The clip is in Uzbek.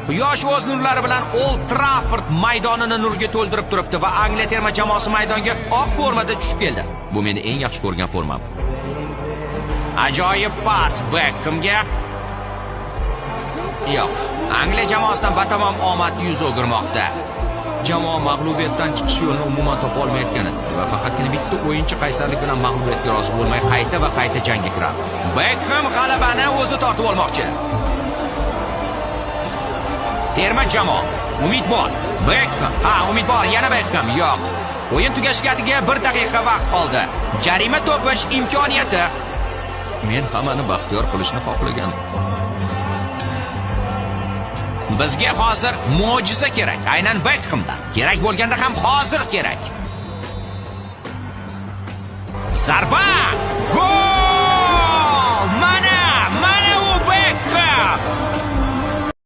Quyosh o'z nurlari bilan Old Trafford maydonini nurga to'ldirib turibdi va Angliya terma jamoasi maydonga oq formada tushib keldi. Bu meni eng yaxshi ko'rgan formam. Ajoyib pas Beckhamga. Yo'q, Angliya jamoasidan batamom omad yuz o'girmoqda. Jamoa mag'lubiyatdan chiqish yo'lini umuman topa olmayotgan edi va faqatgina bitta o'yinchi qaysarlik bilan mag'lubiyatga rozi bo'lmay qayta jangga kiradi. Beckham g'alabani o'zi tortib olmoqchi. Terma jamoa umid bor. Beckham, umid bor, yana Beckham. Yo'q. O'yin tugashiga 1 daqiqa vaqt qoldi. Jarima to'pish imkoniyati. Men hammani baxtiyor qilishni xohlagandim. Bizga hozir mo'jiza kerak. Aynan Beckhamdan. Kerak bo'lganda ham hozir kerak. Zarba! Gol! Mana u Beckham!